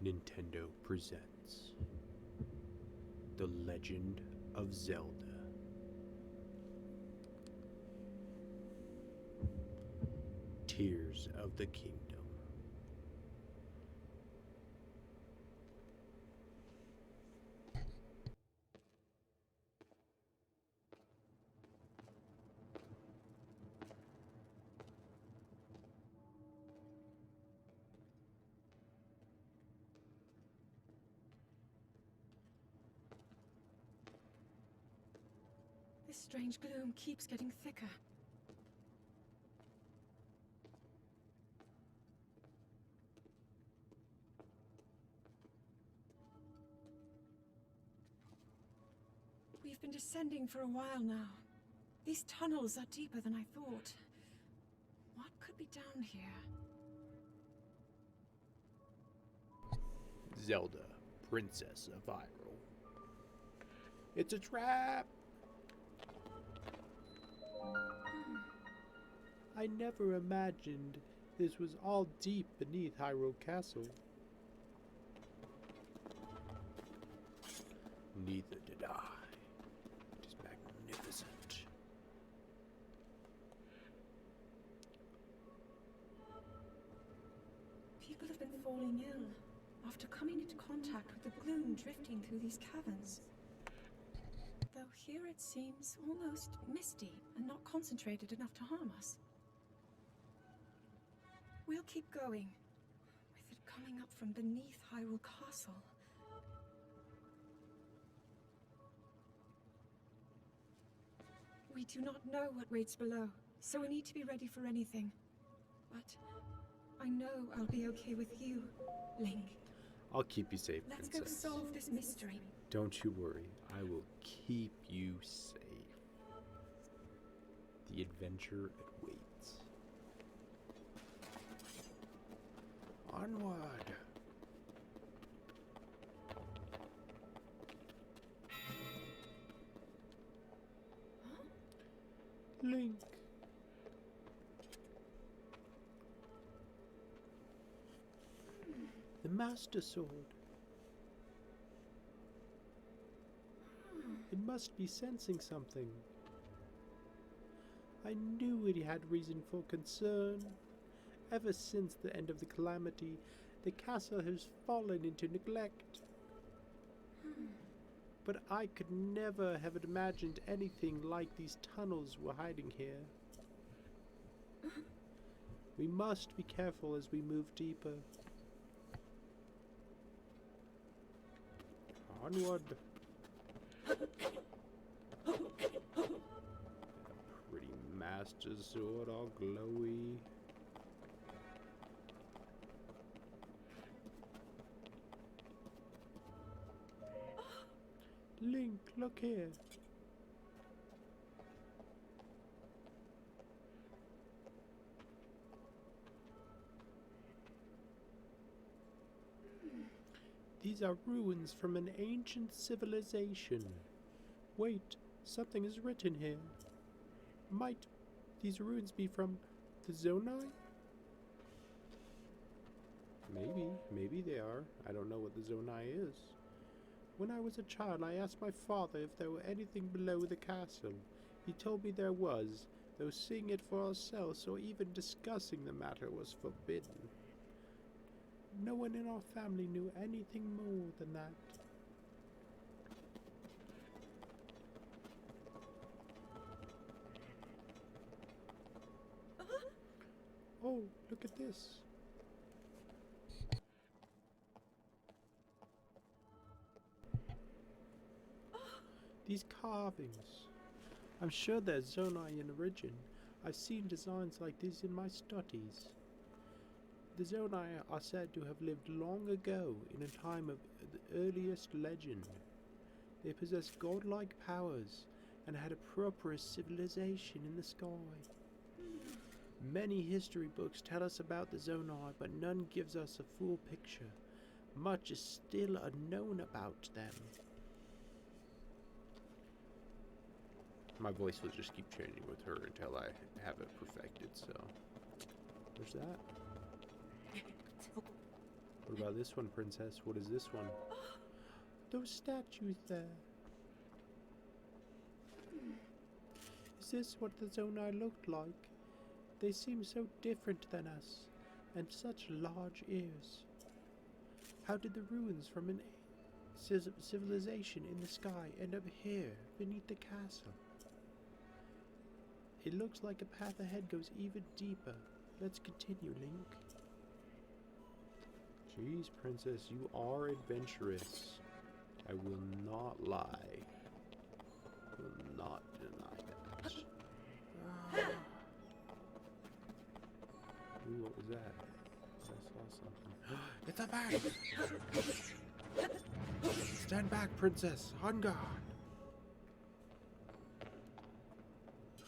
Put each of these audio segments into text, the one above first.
Nintendo presents The Legend of Zelda. Tears of the Kingdom. This strange gloom keeps getting thicker. We've been descending for a while now. These tunnels are deeper than I thought. What could be down here? Zelda, Princess of Hyrule. It's a trap! I never imagined this was all deep beneath Hyrule Castle. Neither did I. It is magnificent. People have been falling ill after coming into contact with the gloom drifting through these caverns. Though here it seems almost misty and not concentrated enough to harm us. We'll keep going, with it coming up from beneath Hyrule Castle. We do not know what waits below, so we need to be ready for anything. But I know I'll be okay with you, Link. I'll keep you safe, Let's Princess. go solve this mystery. Don't you worry. I will keep you safe. The adventure awaits. Onward! Link! The Master Sword. It must be sensing something. I knew it had reason for concern. Ever since the end of the calamity, the castle has fallen into neglect. But I could never have imagined anything like these tunnels were hiding here. We must be careful as we move deeper. Onward! Pretty Master Sword, all glowy. Link, look here. These are ruins from an ancient civilization. Wait, something is written here. Might these ruins be from the Zonai? Maybe they are. I don't know what the Zonai is. When I was a child, I asked my father if there were anything below the castle. He told me there was, though seeing it for ourselves or even discussing the matter was forbidden. No one in our family knew anything more than that. Oh, look at this. These carvings. I'm sure they're Zonai in origin. I've seen designs like these in my studies. The Zonai are said to have lived long ago in a time of the earliest legend. They possessed godlike powers and had a proper civilization in the sky. Many history books tell us about the Zonai, but none gives us a full picture. Much is still unknown about them. My voice will just keep changing with her until I have it perfected, so there's that. What about this one, princess? What is this one? Those statues there. Is this what the Zonai looked like? They seem so different than us, and such large ears. How did the ruins from an civilization in the sky end up here, beneath the castle? It looks like a path ahead goes even deeper. Let's continue, Link. Jeez, princess, you are adventurous. I will not lie. Will not deny that. Ooh, what was that? I saw something. It's a bat! Stand back, princess! On guard!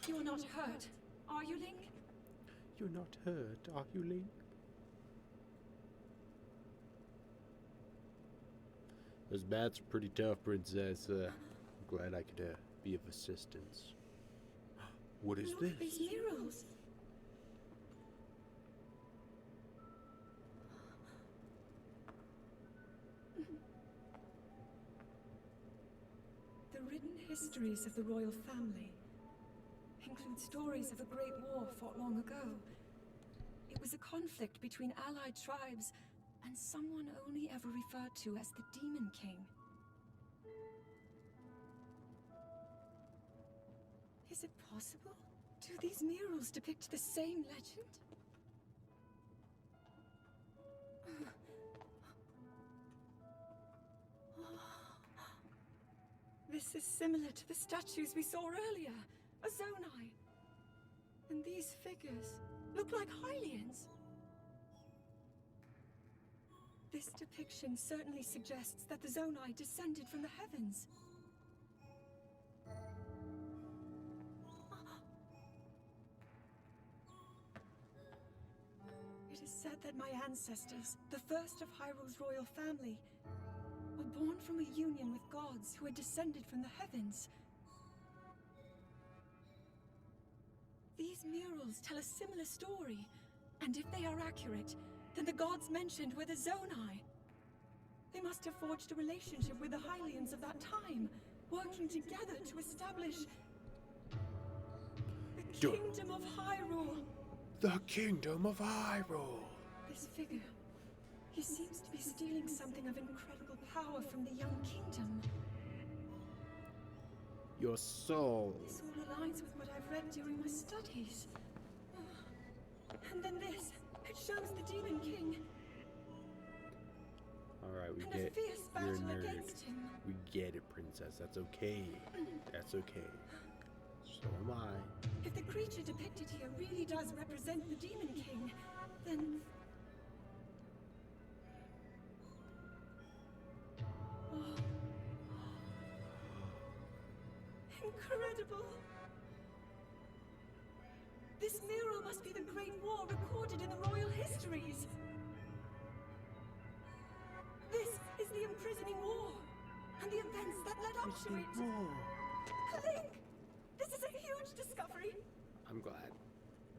You are not hurt, are you, Link? You're not hurt, are you, Link? Those bats are pretty tough, princess. I'm glad I could be of assistance. What is Look this? at these murals. The written histories of the royal family include stories of a great war fought long ago. It was a conflict between allied tribes and someone only ever referred to as the Demon King. Is it possible? Do these murals depict the same legend? This is similar to the statues we saw earlier, a Zonai. And these figures look like Hylians. This depiction certainly suggests that the Zonai descended from the heavens. It is said that my ancestors, the first of Hyrule's royal family, were born from a union with gods who had descended from the heavens. These murals tell a similar story, and if they are accurate, then the gods mentioned were the Zonai. They must have forged a relationship with the Hylians of that time, working together to establish the Kingdom of Hyrule. The Kingdom of Hyrule! This figure, he seems to be stealing something of incredible power from the young kingdom. Your soul. This all aligns with what I've read during my studies. And then this. It shows the Demon King. Alright, we And get a fierce you're a battle nerd. against him. We get it, princess. That's okay. That's okay. So am I. If the creature depicted here really does represent the Demon King, then... Oh. Incredible! This mural must be the Great War recorded in the royal histories! This is the imprisoning war, and the events that led up to it! Link! This is a huge discovery! I'm glad.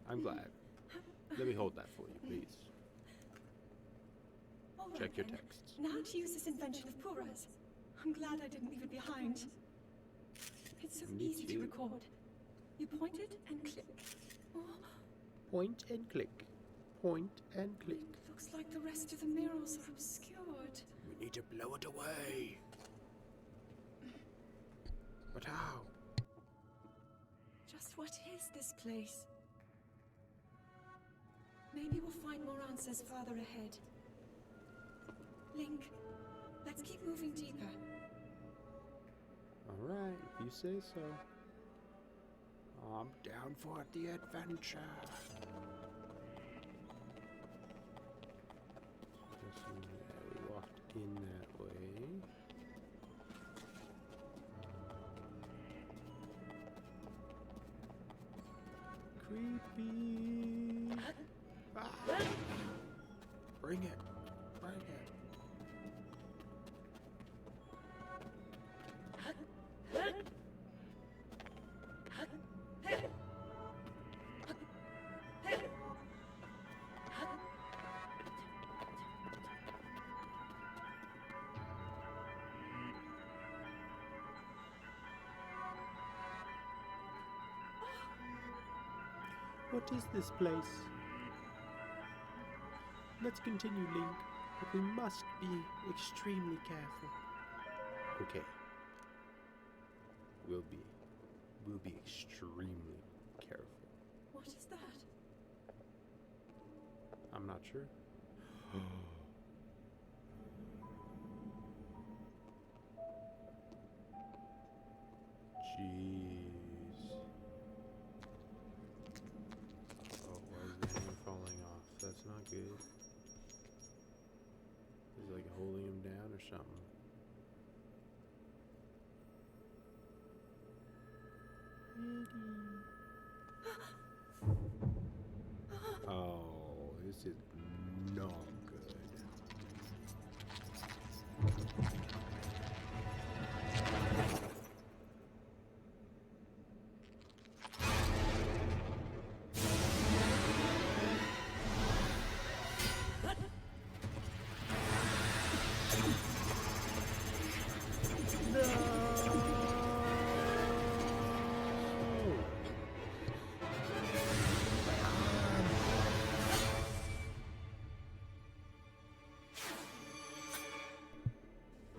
I'm glad. Let me hold that for you, please. All right, Check your then. texts. Now to use this invention of Pura's. I'm glad I didn't leave it behind. It's so Me easy too. to record. You point it and click. Oh, Point and click. Point and click. it looks like the rest of the murals are obscured. We need to blow it away. But how? Just what is this place? Maybe we'll find more answers farther ahead. Link, let's keep moving deeper. Alright, if you say so. I'm down for the adventure. We walked in that way. Creepy. Ah. Bring it. Bring it. What is this place? Let's continue, Link, but we must be extremely careful. Okay. We'll be extremely careful. What is that? I'm not sure. Jeez. Oh, why is the hand falling off? That's not good. He's like holding him down or something. Oh, this is not good.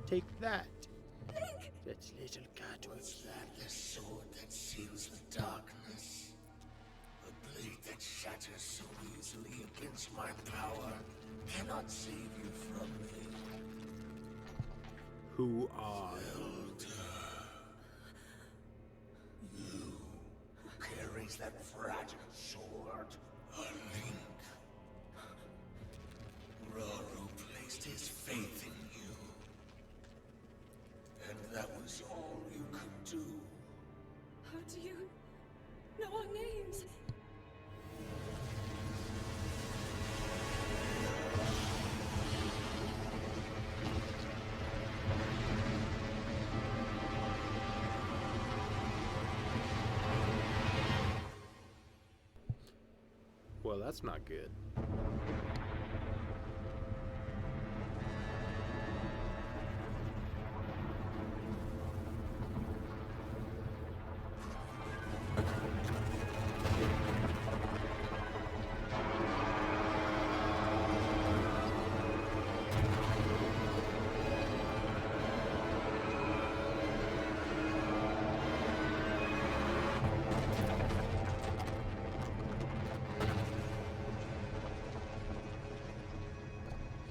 Take that. Link! That's little cat. Was that the sword that seals the darkness? A blade that shatters so easily against my power cannot save you from me. Who are Zelda. You who carries that fragile sword. A Link. Raru placed his faith in you. And that was all you could do. How do you know our names? Well, that's not good.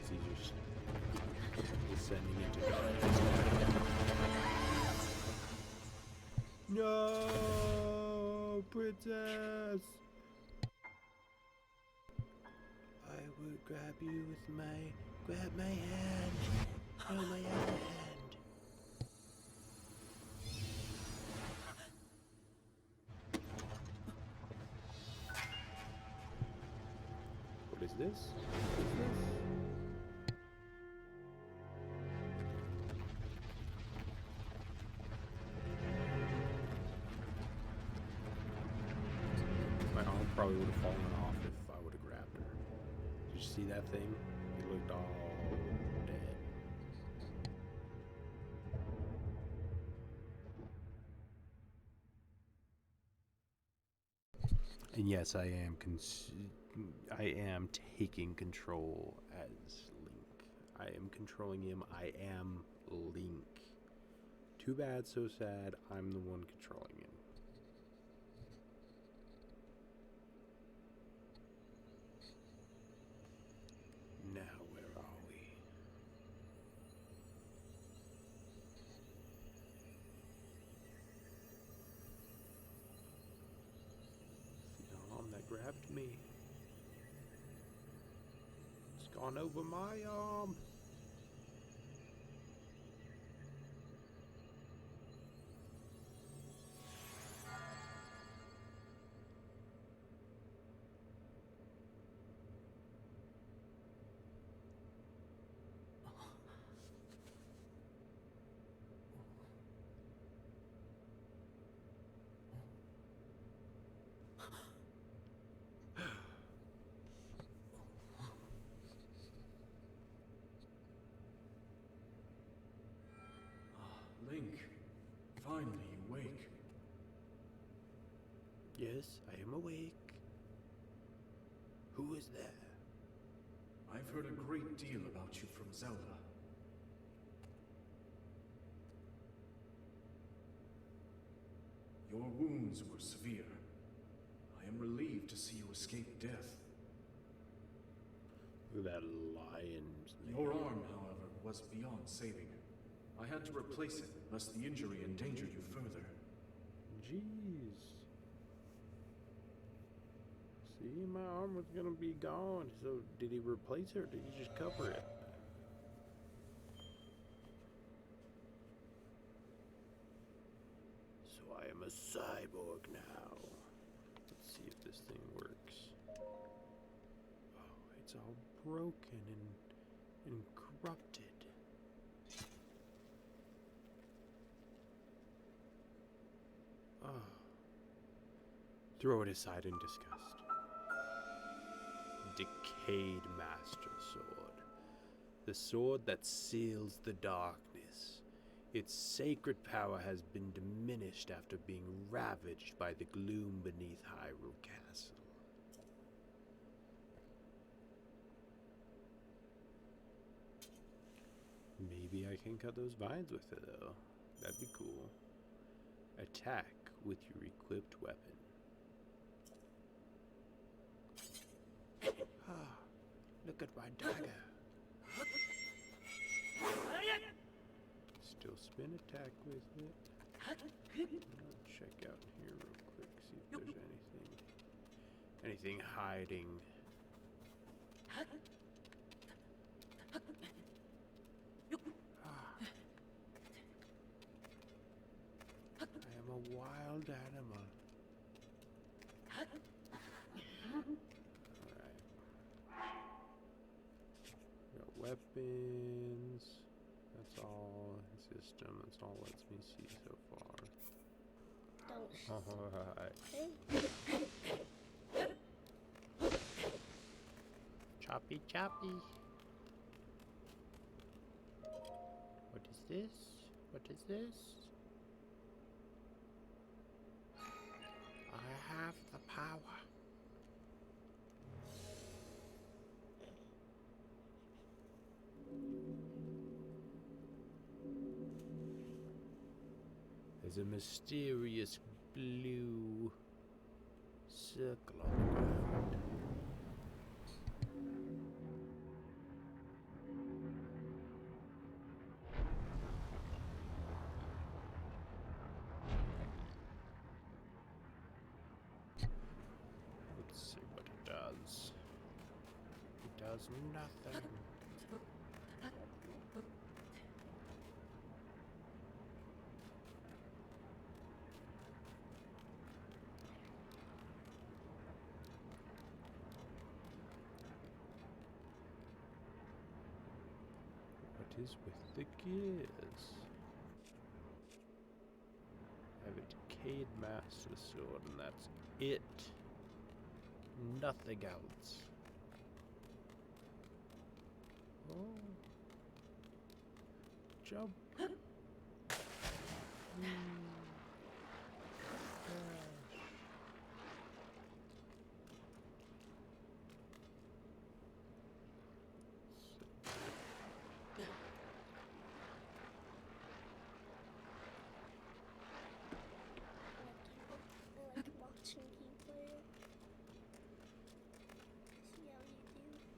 Is he just descending into darkness? No, princess! I would grab you with grab my hand. No, my other hand. What is this? What is this? My arm probably would have fallen off if I would have grabbed her. Did you see that thing? It looked all dead. And yes, I am taking control as Link. I am controlling him. I am Link. Too bad, so sad. I'm the one controlling him. Now, where are we? The arm that grabbed me. It's gone over my arm. Link, finally you wake. Yes, I am awake. Who is there? I've heard a great deal about you from Zelda. Your wounds were severe. I am relieved to see you escape death. Look at that lion's name. Your arm, however, was beyond saving. I had to replace it, lest the injury endanger you further. Jeez. See, my arm was gonna be gone. So, did he replace it or did he just cover it? So I am a cyborg now. Let's see if this thing works. Oh, it's all broken and corrupted. Oh. Throw it aside in disgust. Decayed Master Sword. The sword that seals the darkness. Its sacred power has been diminished after being ravaged by the gloom beneath Hyrule Castle. Maybe I can cut those vines with it, though. That'd be cool. Attack with your equipped weapon. Ah, look at my dagger. Still spin attack with it. Check out here real quick, see if there's anything hiding. I am a wild animal. Alright. Got weapons. That's all. System. That's all it lets me see so far. Alright. Choppy choppy. What is this? What is this? I have the power. There's a mysterious blue circle on the ground. Let's see what it does. It does nothing. What is with the gears? I have a decayed Master Sword, and that's it. Nothing else. Oh. Jump. I like watching you play it. See how you do.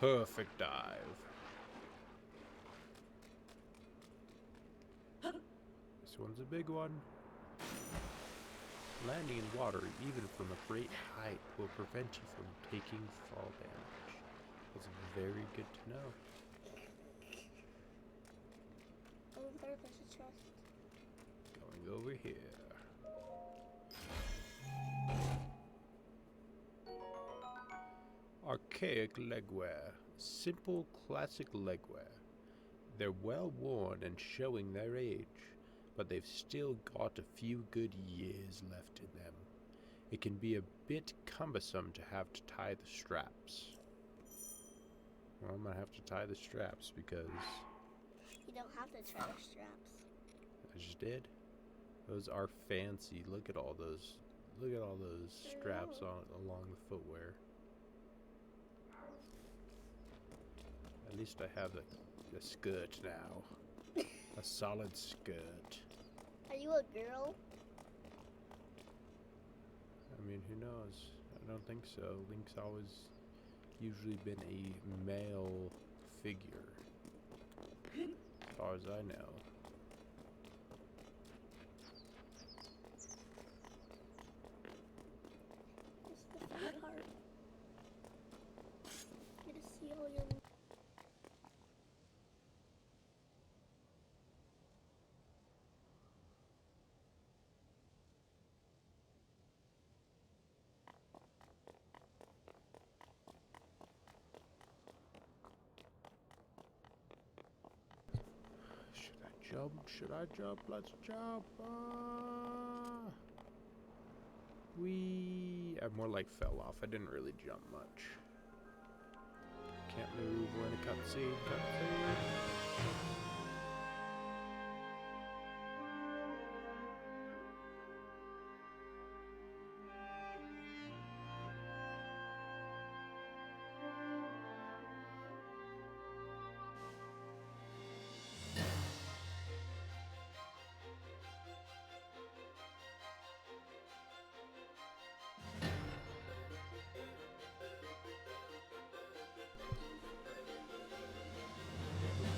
Perfect dive. This one's a big one. Landing in water, even from a great height, will prevent you from taking fall damage. That's very good to know. Oh, there, there's a chest. Going over here. Archaic legwear. Simple, classic legwear. They're well worn and showing their age, but they've still got a few good years left in them. It can be a bit cumbersome to have to tie the straps. Well, I'm gonna have to tie the straps because You don't have to try the straps. I just did. Those are fancy. Look at all those. Look at all those straps on along the footwear. At least I have a skirt now. A solid skirt. Are you a girl? I mean, who knows? I don't think so. Link's always usually been a male figure, as far as I know. It's the fun part. Get to see all your. Should I jump? Should I jump? Let's jump. I more like fell off. I didn't really jump much. Can't move. We're in a cutscene.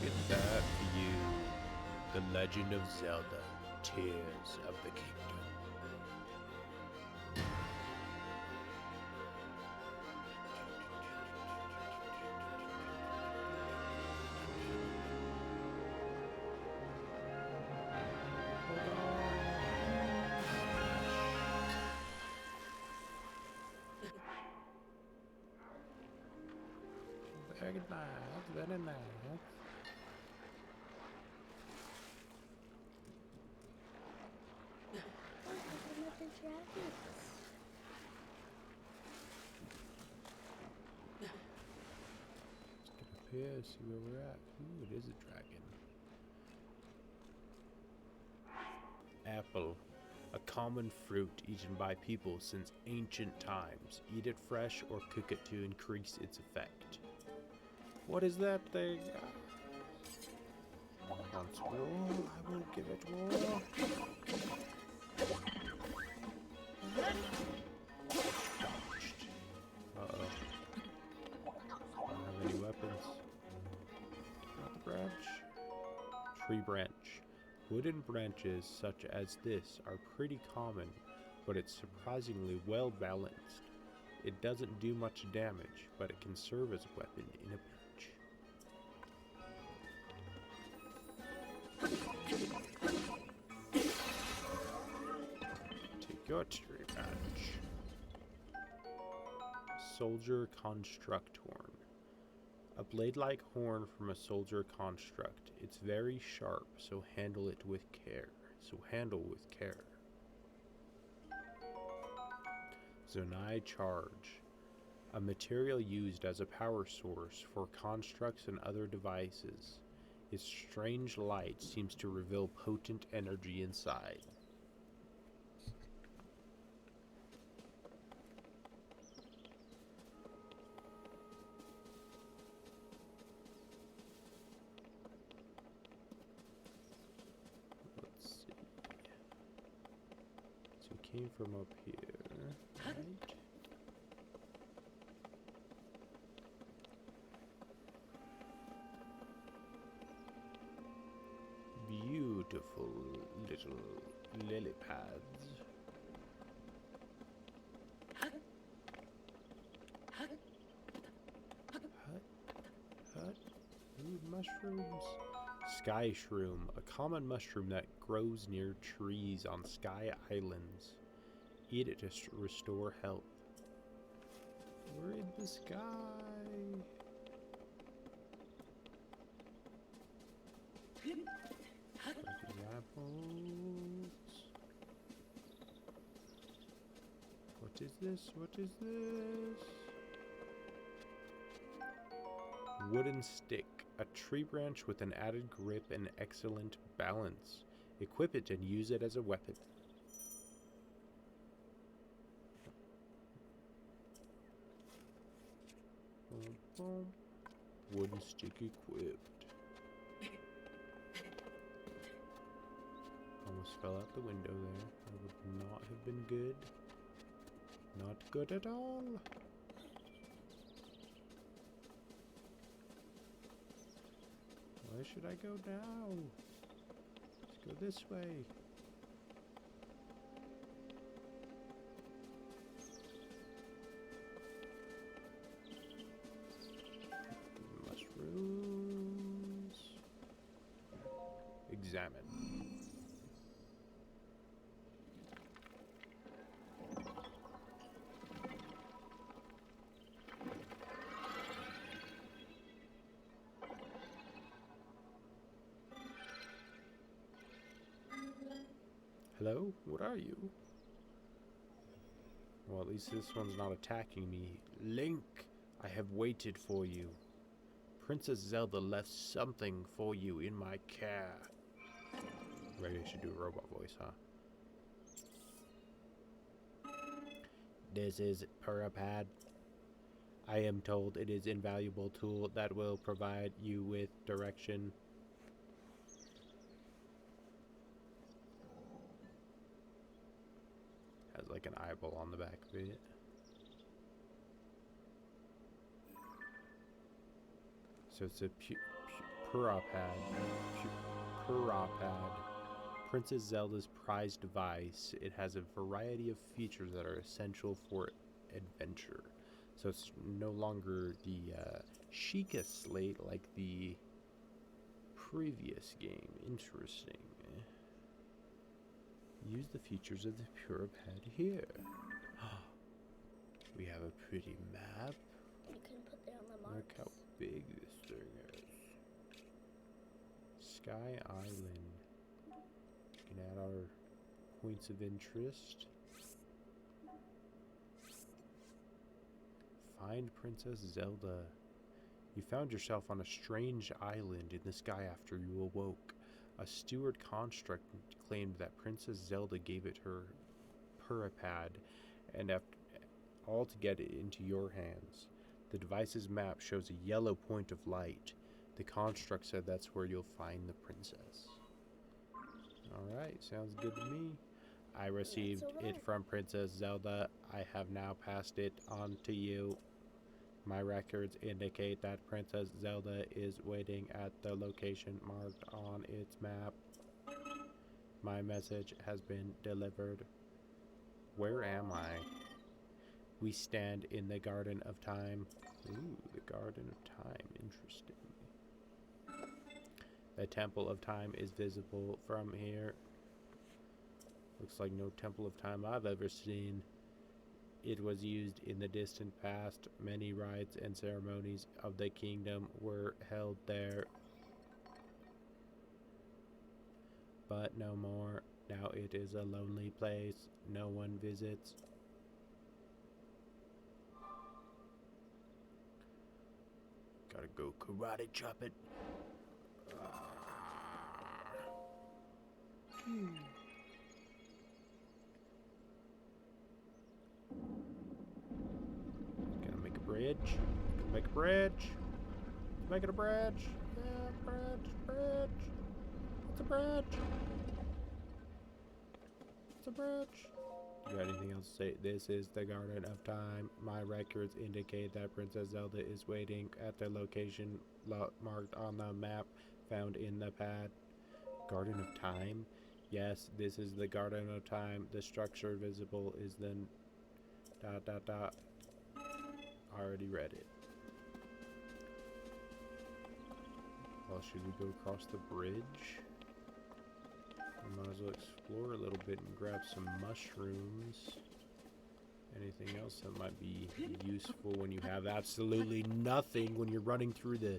Look at that view. The Legend of Zelda. Tears of the Kingdom. Very nice, very nice. Oh, another dragons. Let's get up here, see where we're at. Ooh, it is a dragon. Apple. A common fruit eaten by people since ancient times. Eat it fresh or cook it to increase its effect. What is that thing? Once more, I will give it more. Dodged. Uh-oh. I don't have any weapons. Not the branch. Tree branch. Wooden branches such as this are pretty common, but it's surprisingly well balanced. It doesn't do much damage, but it can serve as a weapon in a pinch. Take your tree branch. Soldier construct horn. A blade-like horn from a soldier construct. It's very sharp, so handle it with care. Zonai charge. A material used as a power source for constructs and other devices. Its strange light seems to reveal potent energy inside. Let's see. So we came from up here, right? Beautiful little lily pads. Hut. Hut. Ooh, mushrooms. Sky shroom, a common mushroom that grows near trees on sky islands. Eat it to restore health. We're in the sky. These apples. What is this? What is this? Wooden stick. A tree branch with an added grip and excellent balance. Equip it and use it as a weapon. Boom, boom. Wooden stick equipped. Almost fell out the window there. That would not have been good. Not good at all. Where should I go now? Let's go this way. Mushrooms. Examine. Hello? What are you? Well, at least this one's not attacking me. Link, I have waited for you. Princess Zelda left something for you in my care. Maybe I should do a robot voice, huh? This is Purapad. I am told it is an invaluable tool that will provide you with direction. Has like an eyeball on the back of it. So it's a Purapad. Purapad. Princess Zelda's prized device. It has a variety of features that are essential for adventure. So it's no longer the Sheikah slate like the previous game. Interesting. Use the features of the Purapad here. We have a pretty map. You can put that on the marks. Look how big this thing is. Sky Island. We can add our points of interest. Find Princess Zelda. You found yourself on a strange island in the sky after you awoke. A steward construct claimed that Princess Zelda gave it her Purapad, and after all to get it into your hands. The device's map shows a yellow point of light. The construct said that's where you'll find the princess. Alright, sounds good to me. I received it from Princess Zelda. I have now passed it on to you. My records indicate that Princess Zelda is waiting at the location marked on its map. My message has been delivered. Where am I? We stand in the Garden of Time. Ooh, the Garden of Time. Interesting. The Temple of Time is visible from here. Looks like no Temple of Time I've ever seen. It was used in the distant past. Many rites and ceremonies of the kingdom were held there. But no more. Now it is a lonely place. No one visits. Gotta go karate chop it. Gonna make a bridge. Gonna make a bridge. Making a bridge. Yeah, bridge. It's a bridge. It's a bridge. You got anything else to say? This is the Garden of Time. My records indicate that Princess Zelda is waiting at the location marked on the map found in the pad. Garden of Time? Yes, this is the Garden of Time. The structure visible is the ... I already read it. Oh, should we go across the bridge? We might as well explore a little bit and grab some mushrooms. Anything else that might be useful when you have absolutely nothing when you're running through the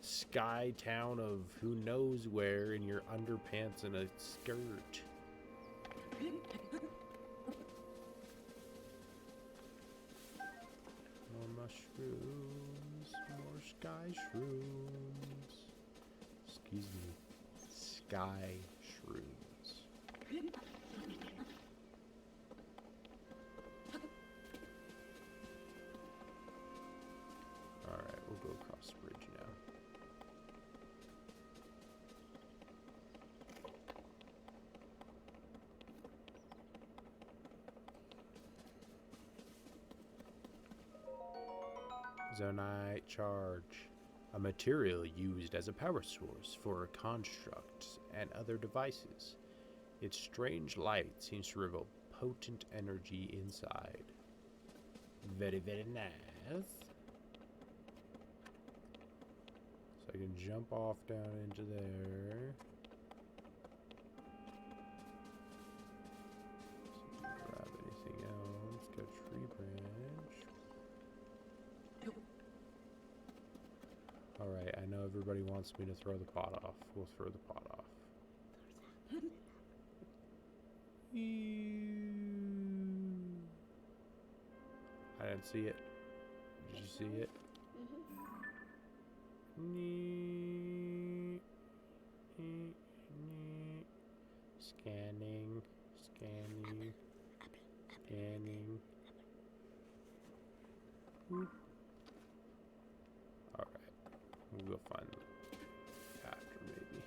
sky town of who knows where in your underpants and a skirt. More mushrooms, more sky shrooms. Excuse me, sky shrooms. Alright, we'll go across the bridge now. Zonite charge. A material used as a power source for constructs and other devices. Its strange light seems to reveal potent energy inside. Very, very nice. So I can jump off down into there. Grab anything else. Got a tree branch. Alright, I know everybody wants me to throw the pot off. We'll throw the pot off. I didn't see it. Did you see it? Scanning, scanning, scanning. Alright, we'll go find them after maybe.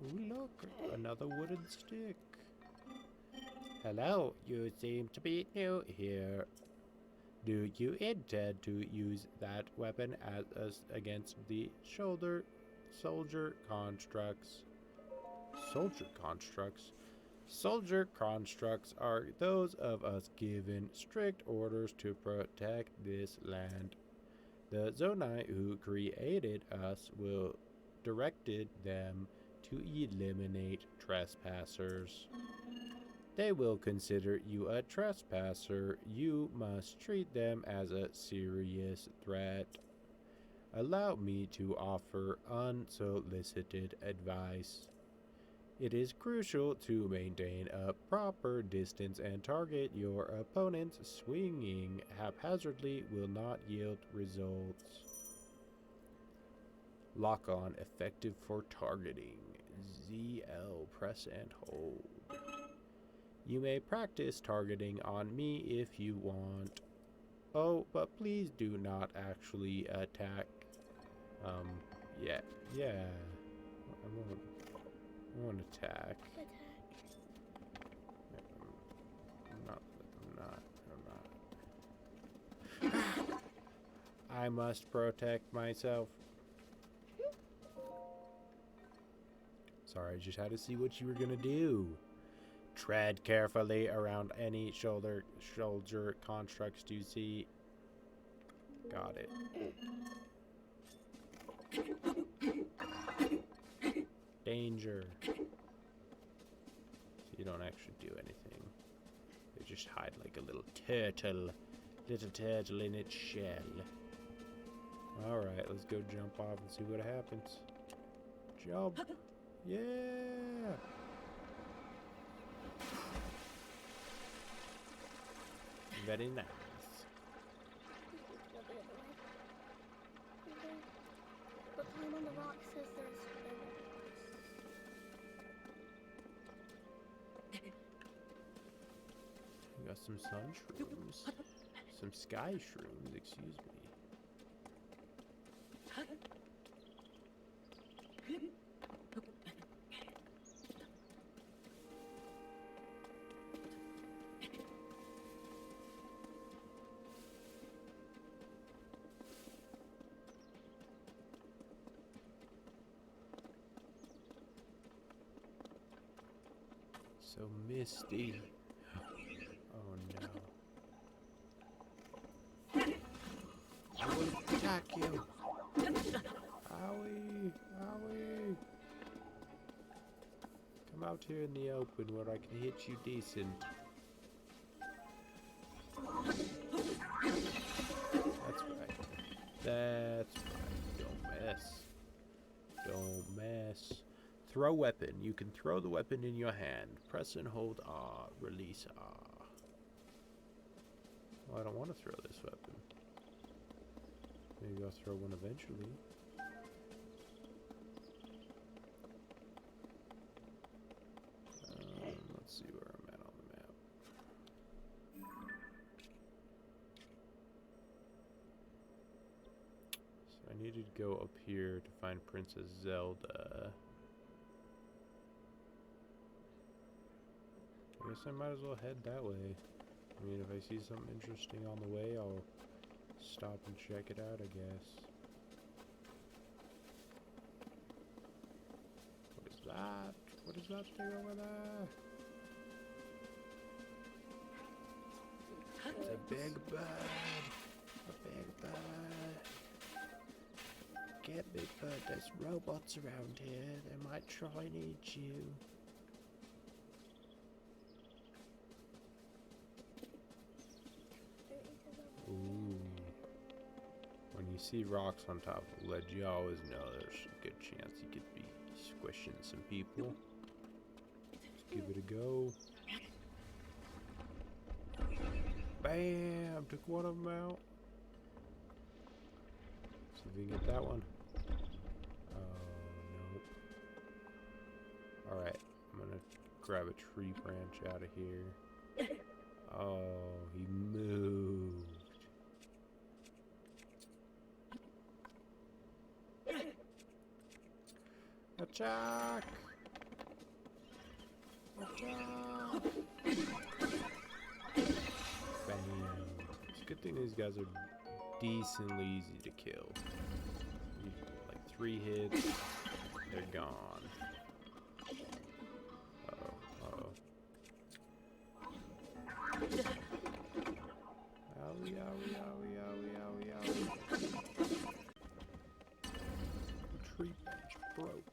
Ooh, look, another wooden stick. Hello, you seem to be new here. Do you intend to use that weapon as against the soldier constructs? Soldier constructs? Soldier constructs are those of us given strict orders to protect this land. The Zonai who created us will directed them to eliminate trespassers. They will consider you a trespasser. You must treat them as a serious threat. Allow me to offer unsolicited advice. It is crucial to maintain a proper distance and target your opponents. Swinging haphazardly will not yield results. Lock on effective for targeting. ZL, press and hold. You may practice targeting on me if you want. Oh, but please do not actually attack. Yeah. I won't attack. I'm not. I must protect myself. Sorry, I just had to see what you were gonna do. Tread carefully around any soldier constructs you see. Got it. Danger. So you don't actually do anything. They just hide like a little turtle. Little turtle in its shell. Alright, let's go jump off and see what happens. Jump. Yeah. Very nice. Go the other way. Okay. But climb on the rock says there's We got some sun shrooms. Some sky shrooms, excuse me. So misty. I'm out here in the open where I can hit you decent. That's right. That's right. Don't mess. Don't mess. Throw weapon. You can throw the weapon in your hand. Press and hold R. Release R. Well, I don't want to throw this weapon. Maybe I'll throw one eventually. Let's see where I'm at on the map. So I needed to go up here to find Princess Zelda. I guess I might as well head that way. I mean, if I see something interesting on the way, I'll stop and check it out, I guess. What is that? What is that thing over there? It's a big bird. A big bird. Get big bird. There's robots around here. They might try and eat you. Ooh. When you see rocks on top of a ledge, you always know there's a good chance you could be squishing some people. Let's give it a go. Bam! Took one of them out. See if we can get that one. Oh, no. Alright, I'm gonna grab a tree branch out of here. Oh, he moved. Attack! Attack! Bam. It's a good thing these guys are decently easy to kill. Like 3 hits, they're gone. Uh-oh, uh-oh. Owie, owie, owie, owie, owie, owie. The tree branch broke.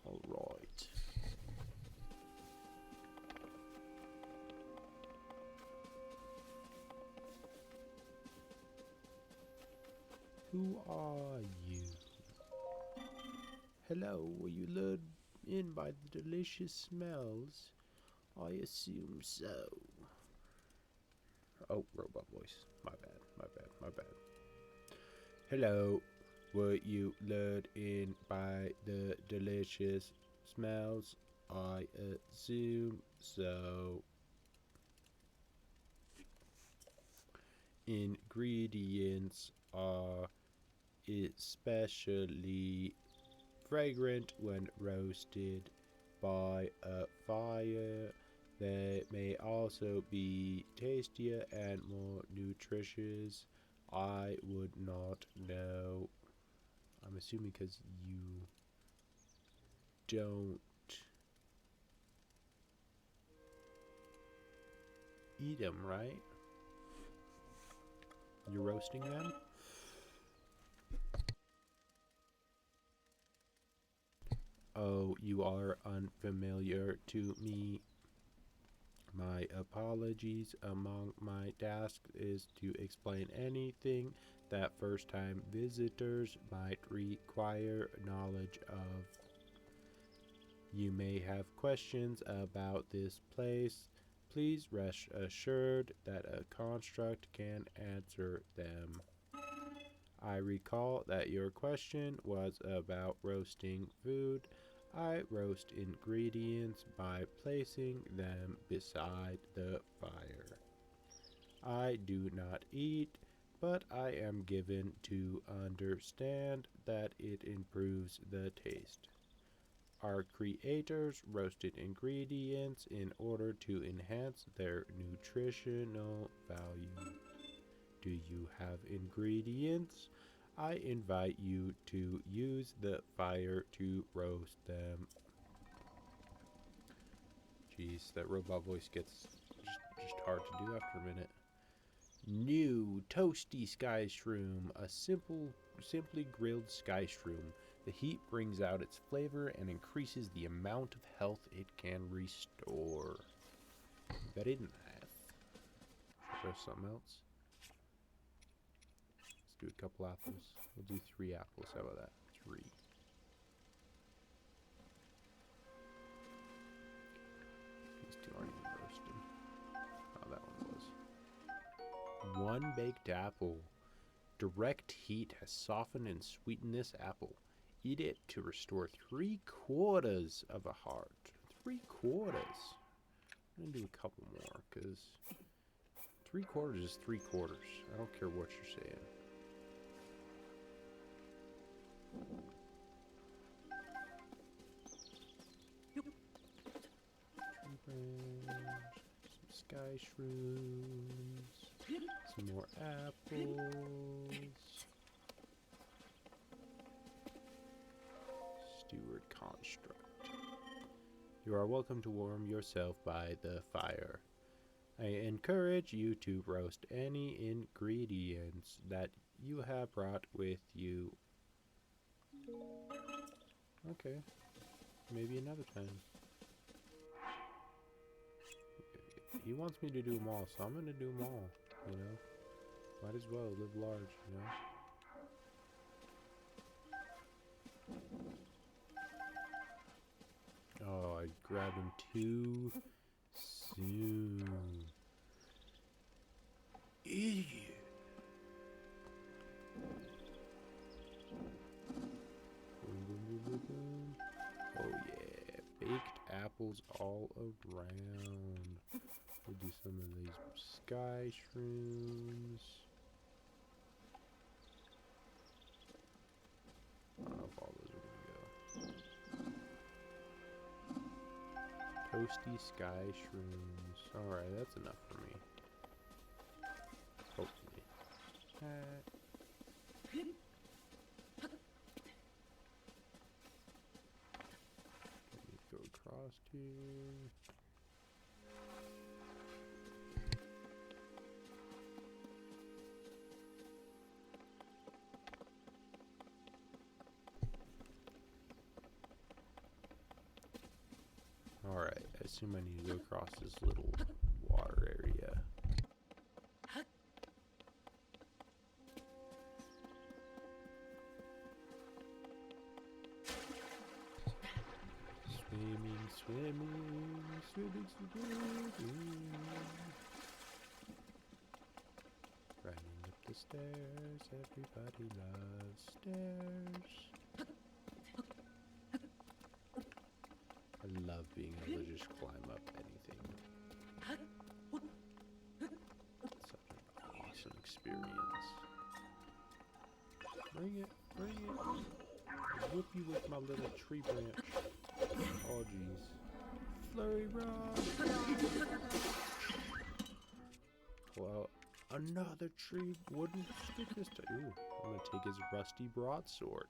Alright. Who are you? Hello, were you lured in by the delicious smells? I assume so. Oh, robot voice. My bad, my bad, my bad. Hello, were you lured in by the delicious smells? I assume so. Ingredients are especially fragrant when roasted by a fire. They may also be tastier and more nutritious. I would not know. I'm assuming because you don't eat them, right? You're roasting them? Oh, you are unfamiliar to me. My apologies. Among my tasks is to explain anything that first-time visitors might require knowledge of. You may have questions about this place. Please rest assured that a construct can answer them. I recall that your question was about roasting food. I roast ingredients by placing them beside the fire. I do not eat, but I am given to understand that it improves the taste. Our creators roasted ingredients in order to enhance their nutritional value. Do you have ingredients? I invite you to use the fire to roast them. Jeez, that robot voice gets just hard to do after a minute. New toasty sky shroom, a simply grilled sky shroom. The heat brings out its flavor and increases the amount of health it can restore. Very nice. Should I throw something else? Let's do a couple apples. We'll do 3 apples. How about that? 3. These 2 aren't even roasted. Oh, that one was. 1 baked apple. Direct heat has softened and sweetened this apple. Eat it to restore 3/4 of a heart. 3/4. I'm gonna do a couple more, because 3/4 is 3/4. I don't care what you're saying. Tree branch, some sky shrooms, some more apples. Steward construct. You are welcome to warm yourself by the fire. I encourage you to roast any ingredients that you have brought with you. Okay. Maybe another time. He wants me to do them all, so I'm gonna do them all, you know? Might as well live large, you know? Oh, I grabbed him too soon. Idiot. Boom, boom, boom, boom, boom. Oh yeah, baked apples all around. We'll do some of these sky shrooms. I don't know if all those are gonna go. Toasty sky shrooms. Alright, that's enough for me. Hopefully. Let me go across here. Alright, I assume I need to go across this little water area. Swimming, swimming, swimming, swimming. Running up the stairs, everybody loves stairs. I love being able to just climb up anything. Such an awesome experience. Bring it, bring it. I'll whoop you with my little tree branch. Oh jeez. Flurry rod. Well, another tree wouldn't stick this time. Ooh, I'm gonna take his rusty broadsword.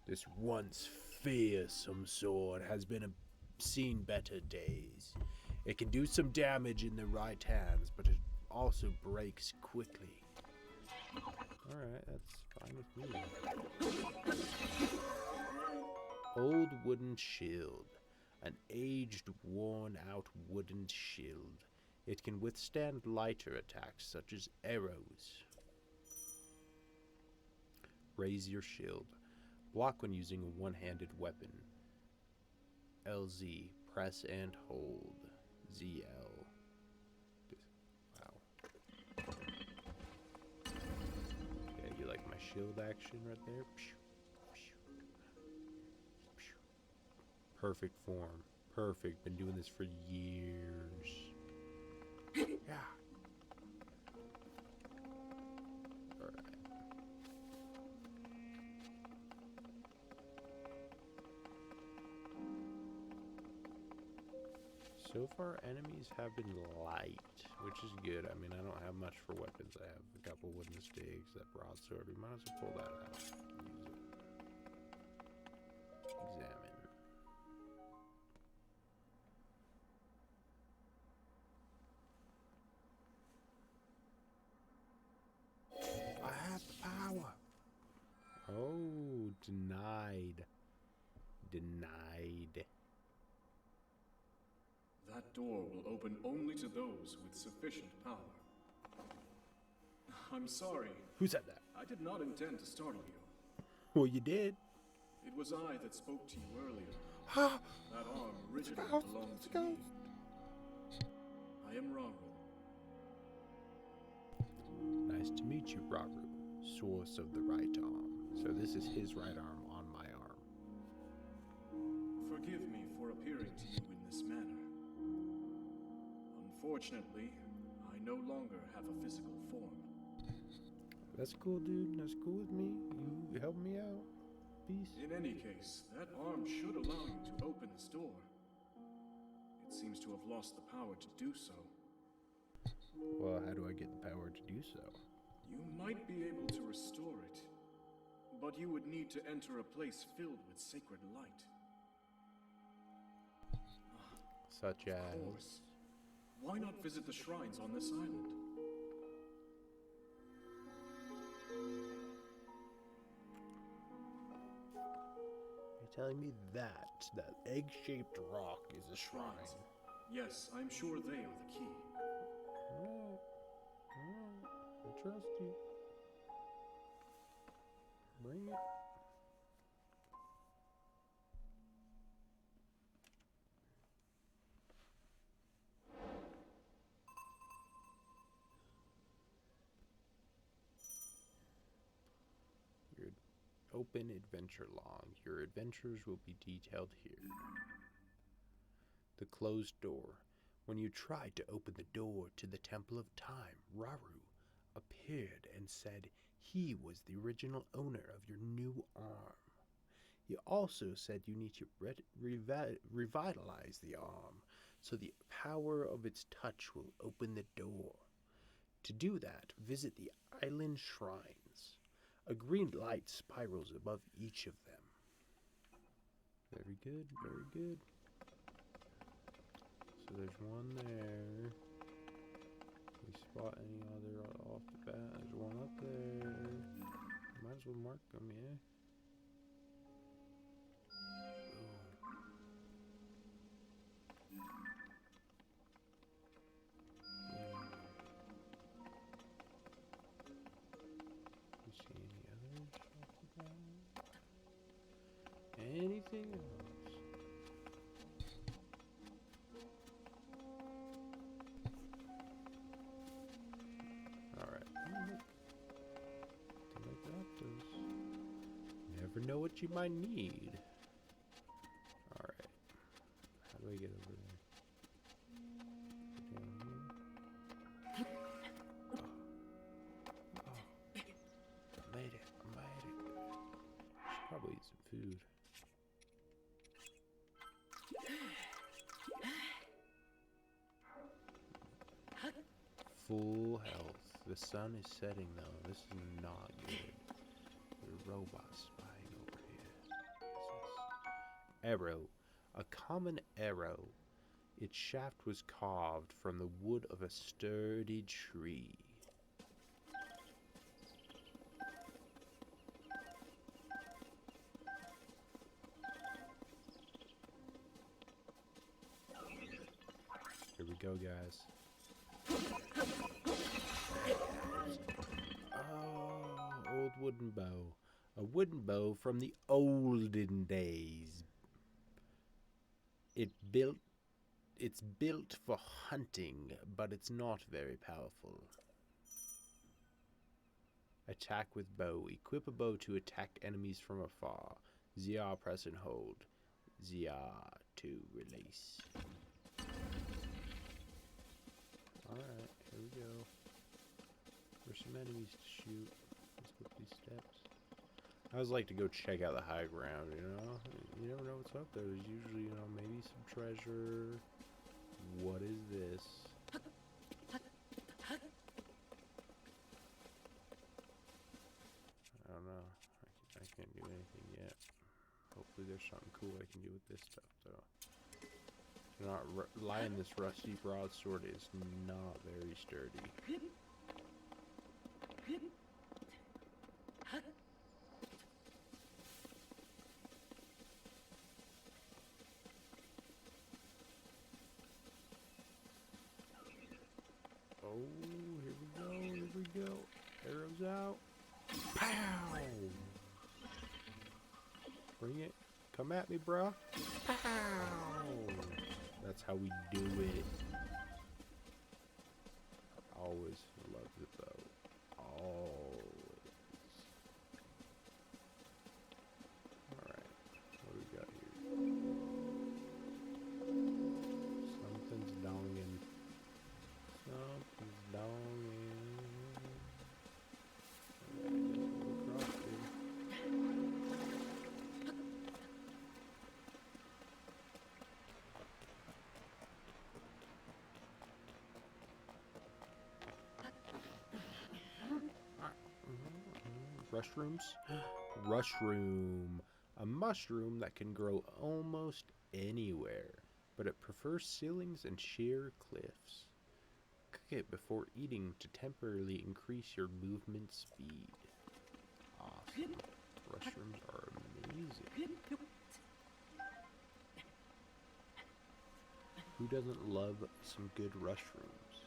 This once fearsome sword has been seen better days. It can do some damage in the right hands, but it also breaks quickly. Alright, that's fine with me. Old wooden shield. An aged, worn-out wooden shield. It can withstand lighter attacks, such as arrows. Raise your shield. Block when using a one-handed weapon. LZ, press and hold. ZL. Wow. Okay, you like my shield action right there? Perfect form. Perfect. Been doing this for years. Yeah. Alright. So far, enemies have been light, which is good. I mean, I don't have much for weapons. I have a couple wooden sticks, that broadsword. We might as well pull that out. Use it. Examine. Denied. Denied. That door will open only to those with sufficient power. I'm sorry. Who said that? I did not intend to startle you. Well, you did. It was I that spoke to you earlier. Ha! That arm originally ghost, belonged it's a to me. ghost. I am Raru. Nice to meet you, Raru, source of the right arm. So this is his right arm on my arm. Forgive me for appearing to you in this manner. Unfortunately, I no longer have a physical form. That's cool, dude. That's cool with me. You help me out. Peace. In any case, that arm should allow you to open this door. It seems to have lost the power to do so. Well, how do I get the power to do so? You might be able to restore it, but you would need to enter a place filled with sacred light. Such Of as... course. Why not visit the shrines on this island? You're telling me that egg-shaped rock is a shrine? Yes, I'm sure they are the key. Alright. I trust you. Bring it. Your open adventure log. Your adventures will be detailed here. The closed door. When you tried to open the door to the Temple of Time, Raru appeared and said he was the original owner of your new arm. He also said you need to revitalize the arm so the power of its touch will open the door. To do that, visit the island shrines. A green light spirals above each of them. Very good, very good. So there's one there. We spot any other off the bat? There's one up there. Might as well mark them, yeah. You see any others off the bat? Anything else? Never know what you might need. Alright. How do I get over there? Down here? Oh. I made it. I made it. Should probably eat some food. Full health. The sun is setting though. This is not good. The robots spying over here. Arrow. A common arrow. Its shaft was carved from the wood of a sturdy tree. Here we go, guys. Oh, old wooden bow. A wooden bow from the olden days. It's built for hunting, but it's not very powerful. Attack with bow. Equip a bow to attack enemies from afar. ZR press and hold. ZR to release. Alright, here we go. There's some enemies to shoot. Let's go up these steps. I always like to go check out the high ground, you know? You never know what's up there. There's usually, you know, maybe some treasure. What is this? I don't know. I can't do anything yet. Hopefully there's something cool I can do with this stuff, though. Not lying, this rusty broadsword is not very sturdy. goes out. Pow! Bring it. Come at me, bruh. Pow! That's how we do it. Always loved it though. Always. Alright. What do we got here? Something's donging. Something's donging. Alright, I guess we'll cross here. Rushrooms? Rushroom. A mushroom that can grow almost anywhere, but it prefers ceilings and sheer cliffs. Cook it before eating to temporarily increase your movement speed. Awesome. Rushrooms are amazing. Who doesn't love some good rushrooms?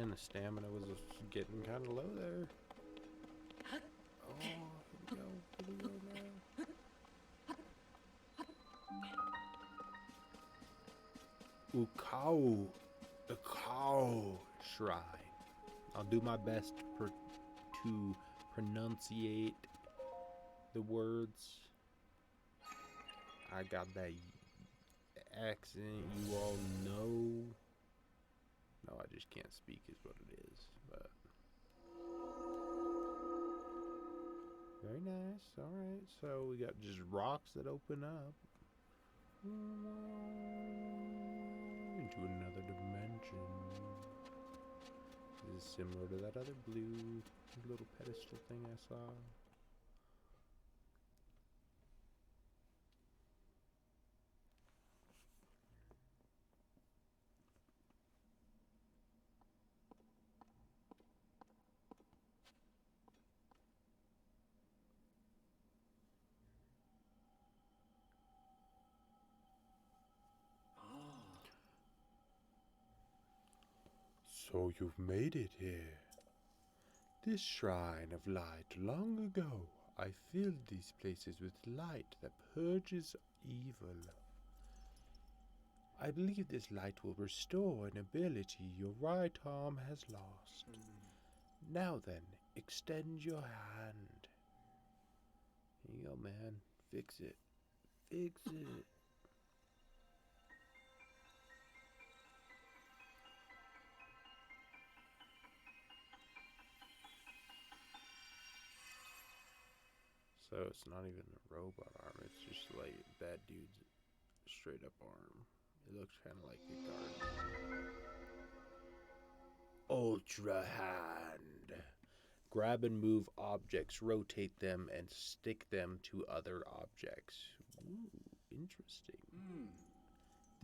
And the stamina was getting kind of low there. Oh, here we go. Here we go now. Ukau. The cow shrine. I'll do my best to pronunciate the words. I got that accent you all know. No, I just can't speak is what it is, but very nice. Alright, so we got just rocks that open up into another dimension. This is similar to that other blue little pedestal thing I saw. So you've made it here. This shrine of light. Long ago, I filled these places with light that purges evil. I believe this light will restore an ability your right arm has lost. Now then, extend your hand. Here you go, man. Fix it. Fix it. So it's not even a robot arm, it's just like that dude's straight up arm. It looks kind of like a garden. Ultra hand. Grab and move objects, rotate them, and stick them to other objects. Ooh, interesting.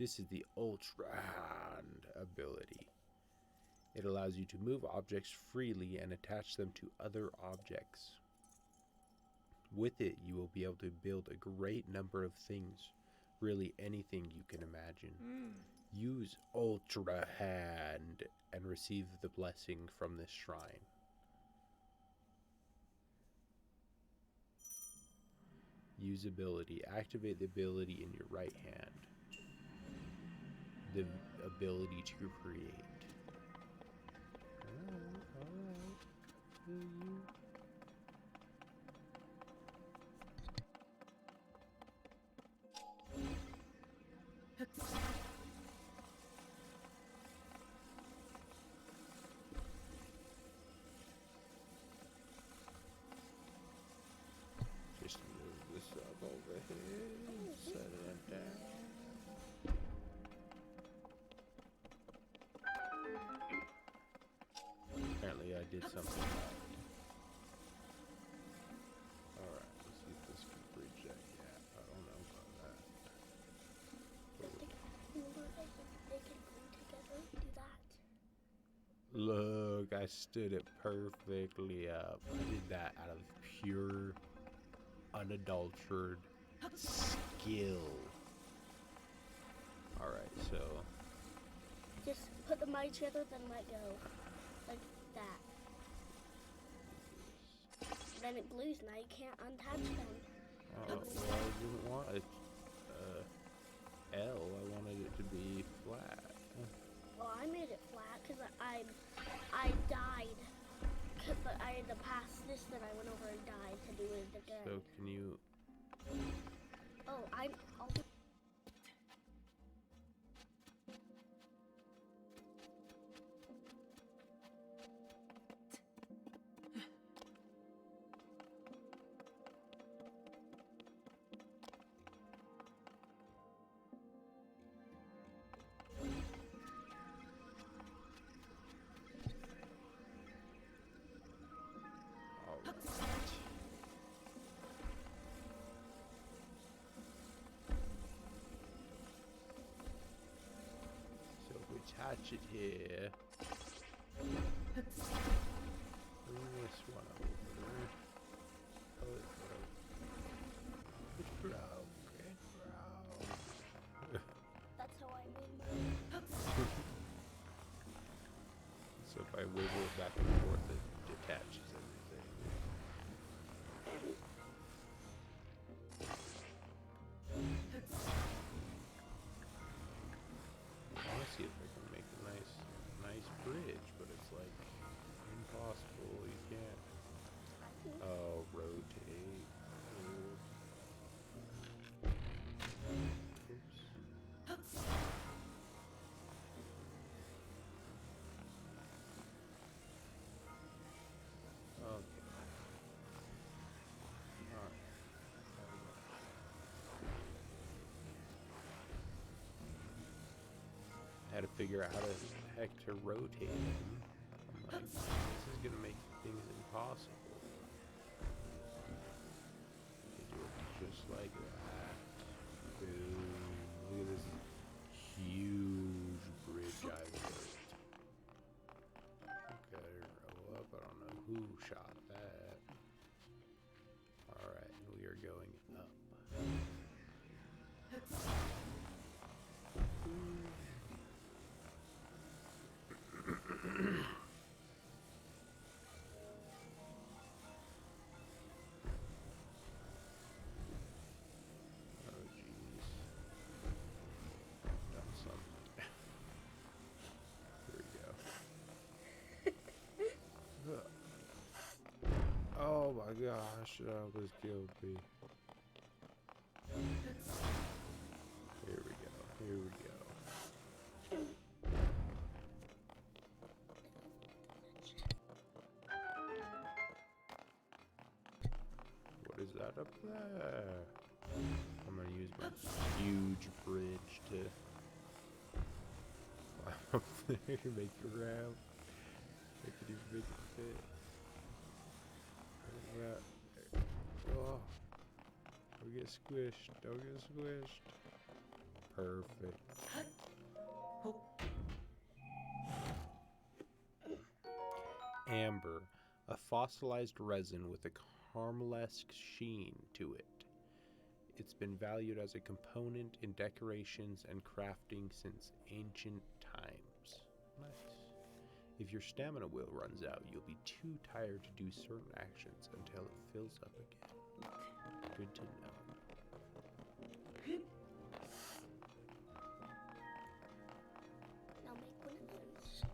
This is the Ultra Hand ability. It allows you to move objects freely and attach them to other objects. With it, you will be able to build a great number of things. Really anything you can imagine. Use Ultra Hand and receive the blessing from this shrine. Use ability. Activate the ability in your right hand. The ability to create. Alright. Feel you. Just move this up over here, set it down. Apparently I did something wrong. Alright, let's see if this can bridge that gap. I don't know about that. Remember, they can glue together. Do that. Look, I I stood it perfectly up. I did that out of pure, unadulterated skill. Alright, so... Just put them right together, then let go. Like that. Then it blues, now you can't untouch them. well, I didn't want it L. I wanted it to be flat. Well, I made it flat because I died. Because I had to pass this, then I went over and died to do it again. So can you... Oh, I'll So if we attach it here... Bring this one over. Oh, it's broke. It's broke. That's how I made mine. So if I wiggle it back and forth, it detaches everything. I want to see if I can make a nice bridge, but it's like impossible. You can't. Oh, rotate. Oops. Okay. Alright. I had to figure out how the heck to rotate him. I'm like, this is gonna make things impossible. You do it just like that. Boom. Look at this huge bridge I built. Okay, roll up. I don't know who shot that. Alright, we are going up. Oh jeez. Done something. Here we go. Oh my gosh, that almost killed me. Here we go, here we go. What is that up there? I'm gonna use my huge bridge to climb up there, make a ramp. Make it even make it fit. Look at that. Oh. Don't get squished. Don't get squished. Perfect. Amber, a fossilized resin with a caramelsque sheen to it. It's been valued as a component in decorations and crafting since ancient times. Nice. If your stamina wheel runs out, you'll be too tired to do certain actions until it fills up again. Good to know. Now make one of those.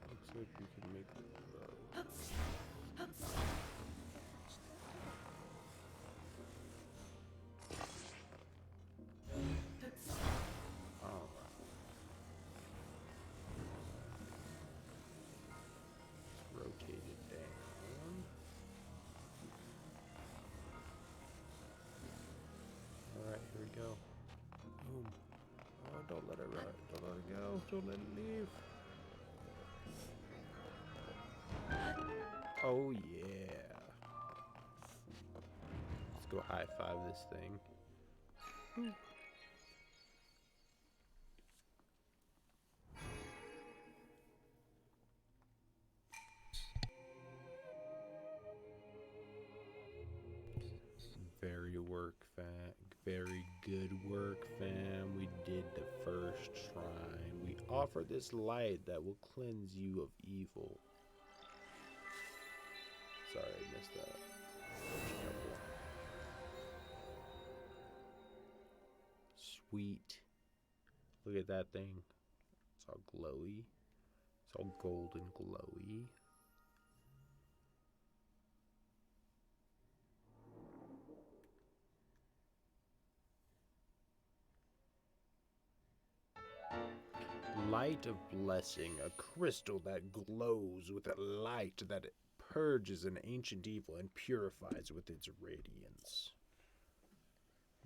Looks like we can make it low. Alright. Let's rotate it down. Alright, here we go. Boom. Oh, don't let it run. Don't let it go. Don't let it leave. Oh yeah. Let's go high five this thing. Very good work, fam. We did the first shrine. We offer this light that will cleanse you of evil. Sorry, I missed that. Sweet. Look at that thing. It's all glowy. It's all golden glowy. Light of blessing, a crystal that glows with a light that it purges an ancient evil and purifies with its radiance.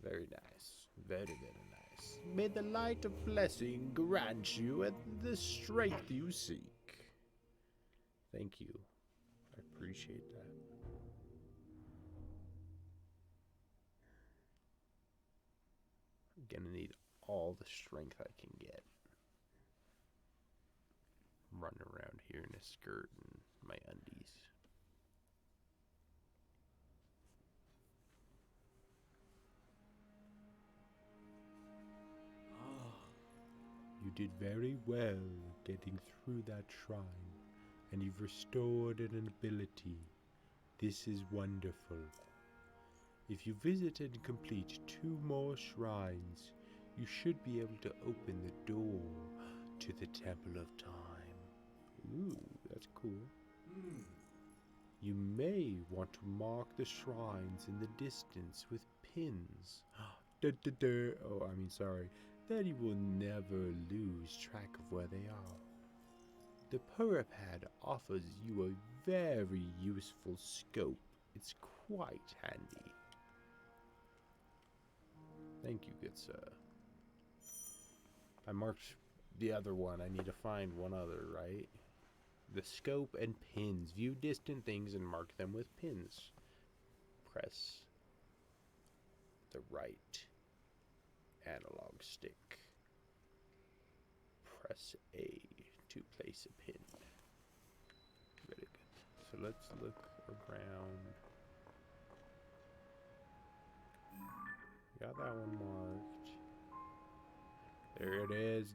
Very nice. Very, very nice. May the light of blessing grant you the strength you seek. Thank you. I appreciate that. I'm gonna need all the strength I can get. I'm running around here in a skirt and my undies. You did very well getting through that shrine, and you've restored an ability. This is wonderful. If you visit and complete 2 more shrines, you should be able to open the door to the Temple of Time. Ooh, that's cool. You may want to mark the shrines in the distance with pins. Oh, I mean, sorry. Then you will never lose track of where they are. The Purapad offers you a very useful scope. It's quite handy. Thank you, good sir. I marked the other one. I need to find one other, right? The scope and pins. View distant things and mark them with pins. Press the right analog stick. Press A to place a pin. Very good. So let's look around. Got that one marked. There it is.